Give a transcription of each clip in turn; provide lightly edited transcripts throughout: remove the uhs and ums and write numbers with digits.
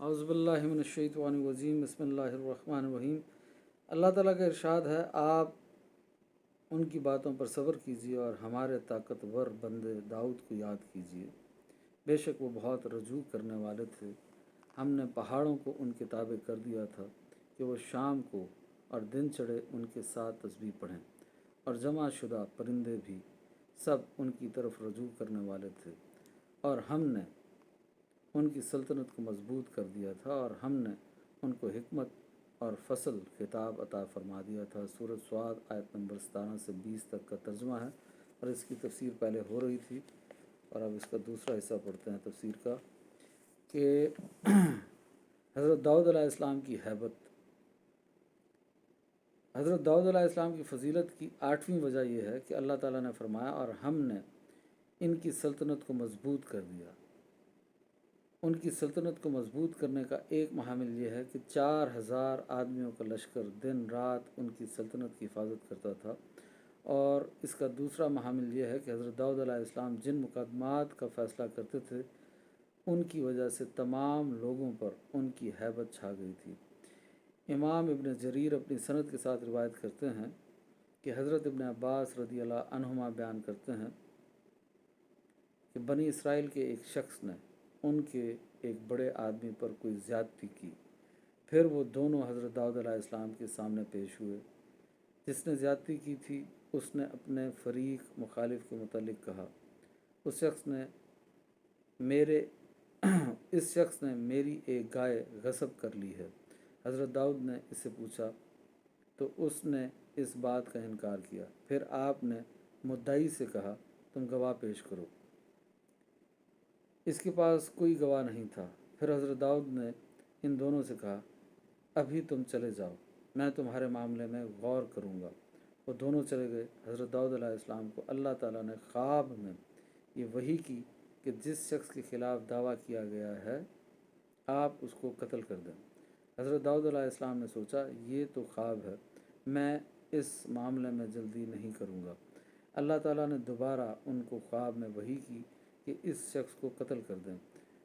اعوذ باللہ من الشیطان الرجیم بسم اللہ الرحمن الرحیم۔ اللہ تعالیٰ کا ارشاد ہے، آپ ان کی باتوں پر صبر کیجیے اور ہمارے طاقتور بندے داؤد کو یاد کیجیے۔ بے شک وہ بہت رجوع کرنے والے تھے۔ ہم نے پہاڑوں کو ان کے تابع کر دیا تھا کہ وہ شام کو اور دن چڑھے ان کے ساتھ تسبیح پڑھیں، اور جمع شدہ پرندے بھی سب ان کی طرف رجوع کرنے والے تھے۔ اور ہم نے ان کی سلطنت کو مضبوط کر دیا تھا، اور ہم نے ان کو حکمت اور فصل خطاب عطا فرما دیا تھا۔ سورۃ صاد آیت نمبر 17 سے 20 تک کا ترجمہ ہے، اور اس کی تفسیر پہلے ہو رہی تھی، اور اب اس کا دوسرا حصہ پڑھتے ہیں تفسیر کا، کہ حضرت داؤد علیہ السلام کی ہیبت۔ حضرت داؤد علیہ السلام کی فضیلت کی 8ویں وجہ یہ ہے کہ اللہ تعالیٰ نے فرمایا، اور ہم نے ان کی سلطنت کو مضبوط کر دیا۔ ان کی سلطنت کو مضبوط کرنے کا ایک محامل یہ ہے کہ 4000 آدمیوں کا لشکر دن رات ان کی سلطنت کی حفاظت کرتا تھا، اور اس کا دوسرا محامل یہ ہے کہ حضرت داؤد علیہ السلام جن مقدمات کا فیصلہ کرتے تھے ان کی وجہ سے تمام لوگوں پر ان کی ہیبت چھا گئی تھی۔ امام ابن جریر اپنی سند کے ساتھ روایت کرتے ہیں کہ حضرت ابن عباس رضی اللہ عنہما بیان کرتے ہیں کہ بنی اسرائیل کے ایک شخص نے ان کے ایک بڑے آدمی پر کوئی زیادتی کی۔ پھر وہ دونوں حضرت داؤد علیہ السلام کے سامنے پیش ہوئے۔ جس نے زیادتی کی تھی اس نے اپنے فریق مخالف کے متعلق کہا، اس شخص نے میری ایک گائے غصب کر لی ہے۔ حضرت داؤد نے اس سے پوچھا تو اس نے اس بات کا انکار کیا۔ پھر آپ نے مدعی سے کہا، تم گواہ پیش کرو۔ اس کے پاس کوئی گواہ نہیں تھا۔ پھر حضرت داؤد نے ان دونوں سے کہا، ابھی تم چلے جاؤ، میں تمہارے معاملے میں غور کروں گا۔ وہ دونوں چلے گئے۔ حضرت داؤد علیہ السلام کو اللہ تعالیٰ نے خواب میں یہ وحی کی کہ جس شخص کے خلاف دعویٰ کیا گیا ہے آپ اس کو قتل کر دیں۔ حضرت داؤد علیہ السلام نے سوچا، یہ تو خواب ہے، میں اس معاملے میں جلدی نہیں کروں گا۔ اللہ تعالیٰ نے دوبارہ ان کو خواب میں وحی کی کہ اس شخص کو قتل کر دیں۔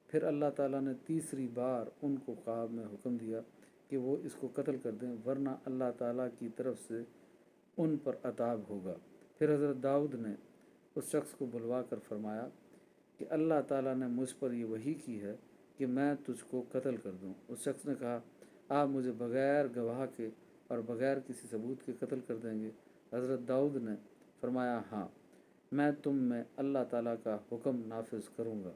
پھر اللہ تعالیٰ نے تیسری بار ان کو خواب میں حکم دیا کہ وہ اس کو قتل کر دیں، ورنہ اللہ تعالیٰ کی طرف سے ان پر عذاب ہوگا۔ پھر حضرت داؤد نے اس شخص کو بلوا کر فرمایا کہ اللہ تعالیٰ نے مجھ پر یہ وحی کی ہے کہ میں تجھ کو قتل کر دوں۔ اس شخص نے کہا، آپ مجھے بغیر گواہ کے اور بغیر کسی ثبوت کے قتل کر دیں گے؟ حضرت داؤد نے فرمایا، ہاں، میں تم میں اللہ تعالیٰ کا حکم نافذ کروں گا۔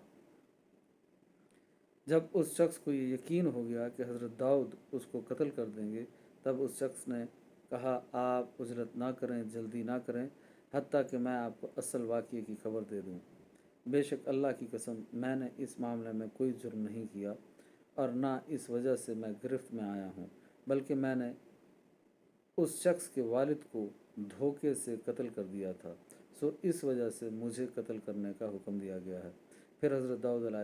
جب اس شخص کو یہ یقین ہو گیا کہ حضرت داؤد اس کو قتل کر دیں گے، تب اس شخص نے کہا، آپ عجلت نہ کریں، جلدی نہ کریں، حتیٰ کہ میں آپ کو اصل واقعے کی خبر دے دوں۔ بے شک اللہ کی قسم، میں نے اس معاملے میں کوئی جرم نہیں کیا، اور نہ اس وجہ سے میں گرفت میں آیا ہوں، بلکہ میں نے اس شخص کے والد کو دھوکے سے قتل کر دیا تھا، سو اس وجہ سے مجھے قتل کرنے کا حکم دیا گیا ہے۔ پھر حضرت داؤد علیہ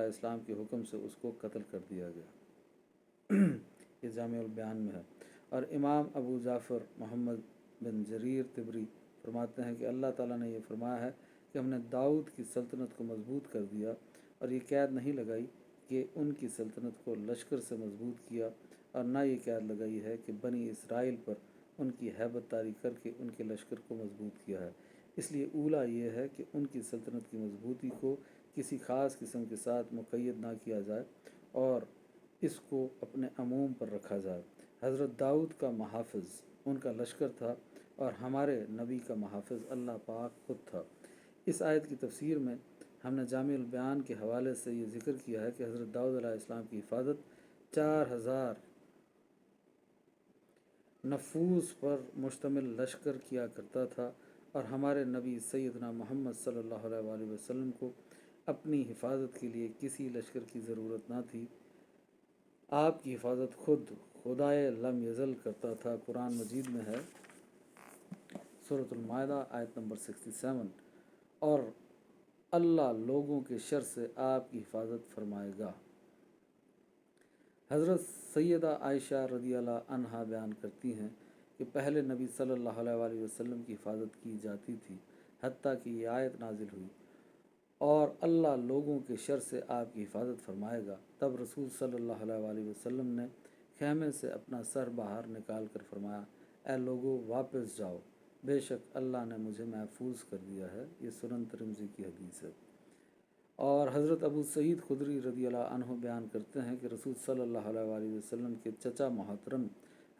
السلام کے حکم سے اس کو قتل کر دیا گیا۔ یہ جامع البیان میں ہے۔ اور امام ابو جعفر محمد بن جریر طبری فرماتے ہیں کہ اللہ تعالیٰ نے یہ فرمایا ہے کہ ہم نے داؤد کی سلطنت کو مضبوط کر دیا، اور یہ قید نہیں لگائی کہ ان کی سلطنت کو لشکر سے مضبوط کیا، اور نہ یہ قید لگائی ہے کہ بنی اسرائیل پر ان کی ہیبت طاری کر کے ان کے لشکر کو مضبوط کیا ہے۔ اس لیے اولا یہ ہے کہ ان کی سلطنت کی مضبوطی کو کسی خاص قسم کے ساتھ مقید نہ کیا جائے، اور اس کو اپنے عموم پر رکھا جائے۔ حضرت داؤد کا محافظ ان کا لشکر تھا، اور ہمارے نبی کا محافظ اللہ پاک خود تھا۔ اس آیت کی تفسیر میں ہم نے جامع البیان کے حوالے سے یہ ذکر کیا ہے کہ حضرت داؤد علیہ السلام کی حفاظت 4000 نفوس پر مشتمل لشکر کیا کرتا تھا، اور ہمارے نبی سیدنا محمد صلی اللہ علیہ وآلہ وسلم کو اپنی حفاظت کے لیے کسی لشکر کی ضرورت نہ تھی۔ آپ کی حفاظت خود خدائے لم یزل کرتا تھا۔ قرآن مجید میں ہے، سورۃ المائدہ آیت نمبر 67، اور اللہ لوگوں کے شر سے آپ کی حفاظت فرمائے گا۔ حضرت سیدہ عائشہ رضی اللہ عنہا بیان کرتی ہیں کہ پہلے نبی صلی اللہ علیہ وآلہ وسلم کی حفاظت کی جاتی تھی، حتیٰ کہ یہ آیت نازل ہوئی، اور اللہ لوگوں کے شر سے آپ کی حفاظت فرمائے گا۔ تب رسول صلی اللہ علیہ وسلم نے خیمے سے اپنا سر باہر نکال کر فرمایا، اے لوگو واپس جاؤ، بے شک اللہ نے مجھے محفوظ کر دیا ہے۔ یہ سنن ترمذی کی حدیث ہے۔ اور حضرت ابو سعید خدری رضی اللہ عنہ بیان کرتے ہیں کہ رسول صلی اللہ علیہ وسلم کے چچا محترم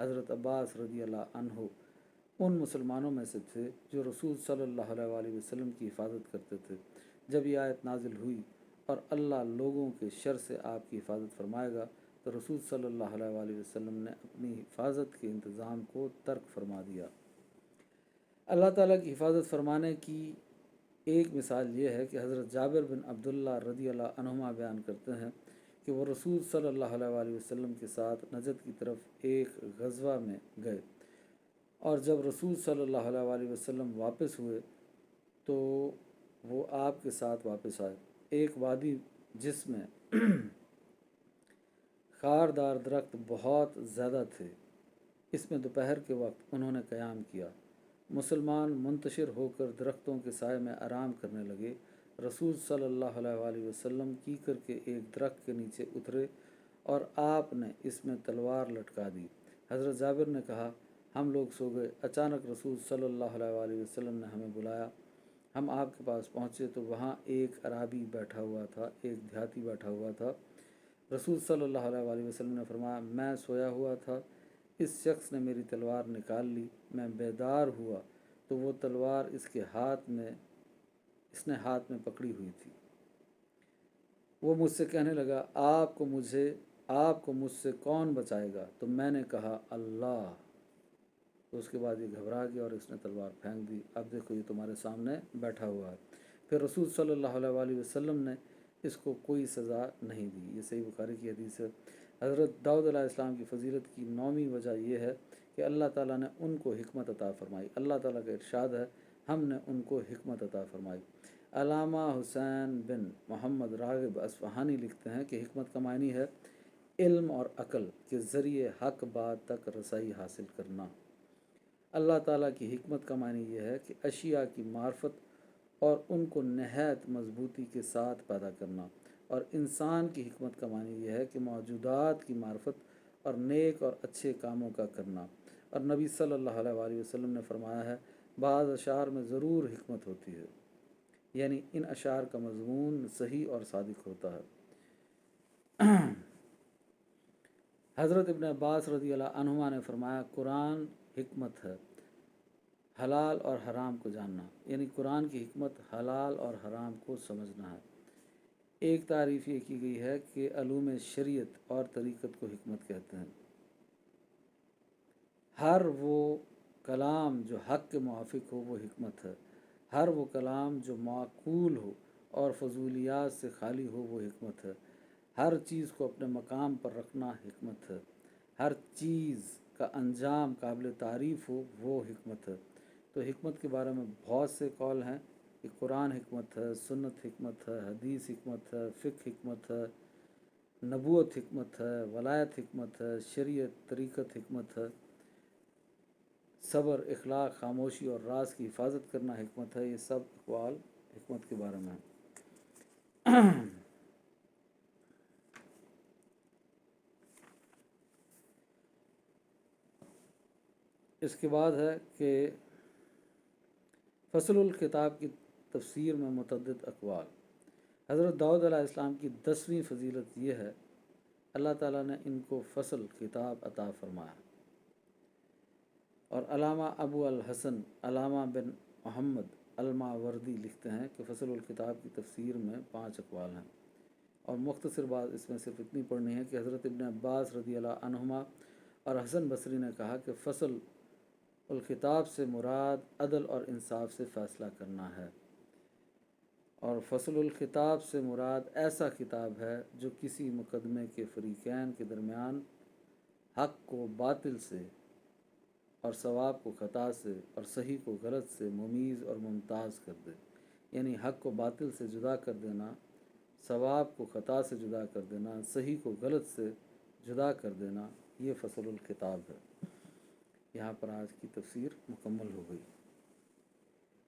حضرت عباس رضی اللہ عنہ ان مسلمانوں میں سے تھے جو رسول صلی اللہ علیہ وسلم کی حفاظت کرتے تھے۔ جب یہ آیت نازل ہوئی اور اللہ لوگوں کے شر سے آپ کی حفاظت فرمائے گا، تو رسول صلی اللہ علیہ وسلم نے اپنی حفاظت کے انتظام کو ترک فرما دیا۔ اللہ تعالیٰ کی حفاظت فرمانے کی ایک مثال یہ ہے کہ حضرت جابر بن عبداللہ رضی اللہ عنہما بیان کرتے ہیں کہ وہ رسول صلی اللہ علیہ وسلم کے ساتھ نجد کی طرف ایک غزوہ میں گئے، اور جب رسول صلی اللہ علیہ وسلم واپس ہوئے تو وہ آپ کے ساتھ واپس آئے۔ ایک وادی جس میں خاردار درخت بہت زیادہ تھے، اس میں دوپہر کے وقت انہوں نے قیام کیا۔ مسلمان منتشر ہو کر درختوں کے سائے میں آرام کرنے لگے۔ رسول صلی اللہ علیہ وسلم کیکر کے ایک درخت کے نیچے اترے اور آپ نے اس میں تلوار لٹکا دی۔ حضرت جابر نے کہا، ہم لوگ سو گئے، اچانک رسول صلی اللہ علیہ وسلم نے ہمیں بلایا۔ ہم آپ کے پاس پہنچے تو وہاں ایک عرابی بیٹھا ہوا تھا، ایک دیہاتی بیٹھا ہوا تھا۔ رسول صلی اللہ علیہ وسلم نے فرمایا، میں سویا ہوا تھا، اس شخص نے میری تلوار نکال لی، میں بیدار ہوا تو وہ تلوار اس نے ہاتھ میں پکڑی ہوئی تھی۔ وہ مجھ سے کہنے لگا، آپ کو مجھ سے کون بچائے گا؟ تو میں نے کہا، اللہ۔ تو اس کے بعد یہ گھبرا گیا اور اس نے تلوار پھینک دی۔ اب دیکھو یہ تمہارے سامنے بیٹھا ہوا ہے۔ پھر رسول صلی اللہ علیہ وسلم نے اس کو کوئی سزا نہیں دی۔ یہ صحیح بخاری کی حدیث ہے۔ حضرت داؤد علیہ السلام کی فضیلت کی 9ویں وجہ یہ ہے کہ اللہ تعالیٰ نے ان کو حکمت عطا فرمائی۔ اللہ تعالیٰ کا ارشاد ہے، ہم نے ان کو حکمت عطا فرمائی۔ علامہ حسین بن محمد راغب اصفہانی لکھتے ہیں کہ حکمت کا معنی ہے علم اور عقل کے ذریعے حق بات تک رسائی حاصل کرنا۔ اللہ تعالیٰ کی حکمت کا معنی یہ ہے کہ اشیاء کی معرفت اور ان کو نہایت مضبوطی کے ساتھ پیدا کرنا، اور انسان کی حکمت کا معنی یہ ہے کہ موجودات کی معرفت اور نیک اور اچھے کاموں کا کرنا۔ اور نبی صلی اللہ علیہ وسلم نے فرمایا ہے، بعض اشعار میں ضرور حکمت ہوتی ہے، یعنی ان اشعار کا مضمون صحیح اور صادق ہوتا ہے۔ حضرت ابن عباس رضی اللہ عنہما نے فرمایا، قرآن حکمت ہے، حلال اور حرام کو جاننا، یعنی قرآن کی حکمت حلال اور حرام کو سمجھنا ہے۔ ایک تعریف یہ کی گئی ہے کہ علوم شریعت اور طریقت کو حکمت کہتے ہیں۔ ہر وہ کلام جو حق کے موافق ہو وہ حکمت ہے، ہر وہ کلام جو معقول ہو اور فضولیات سے خالی ہو وہ حکمت ہے، ہر چیز کو اپنے مقام پر رکھنا حکمت ہے، ہر چیز کا انجام قابل تعریف ہو وہ حکمت ہے۔ تو حکمت کے بارے میں بہت سے قول ہیں کہ قرآن حکمت ہے، سنت حکمت ہے، حدیث حکمت ہے، فقہ حکمت ہے، نبوت حکمت ہے، ولایت حکمت ہے، شریعت طریقت حکمت ہے، صبر، اخلاق، خاموشی اور راز کی حفاظت کرنا حکمت ہے۔ یہ سب اقوال حکمت کے بارے میں ہیں۔ اس کے بعد ہے کہ فصل الخطاب کی تفسیر میں متعدد اقوال۔ حضرت داؤد علیہ السلام کی 10ویں فضیلت یہ ہے، اللہ تعالیٰ نے ان کو فصل خطاب عطا فرمایا۔ اور علامہ ابو الحسن علامہ بن محمد الماوردی لکھتے ہیں کہ فصل الخطاب کی تفسیر میں 5 اقوال ہیں، اور مختصر بات اس میں صرف اتنی پڑھنی ہے کہ حضرت ابن عباس رضی اللہ عنہما اور حسن بصری نے کہا کہ فصل الخطاب سے مراد عدل اور انصاف سے فیصلہ کرنا ہے، اور فصل الخطاب سے مراد ایسا خطاب ہے جو کسی مقدمے کے فریقین کے درمیان حق کو باطل سے اور صواب کو خطا سے اور صحیح کو غلط سے ممیز اور ممتاز کر دے، یعنی حق کو باطل سے جدا کر دینا، صواب کو خطا سے جدا کر دینا، صحیح کو غلط سے جدا کر دینا، یہ فصل الخطاب ہے۔ یہاں پر آج کی تفسیر مکمل ہو گئی۔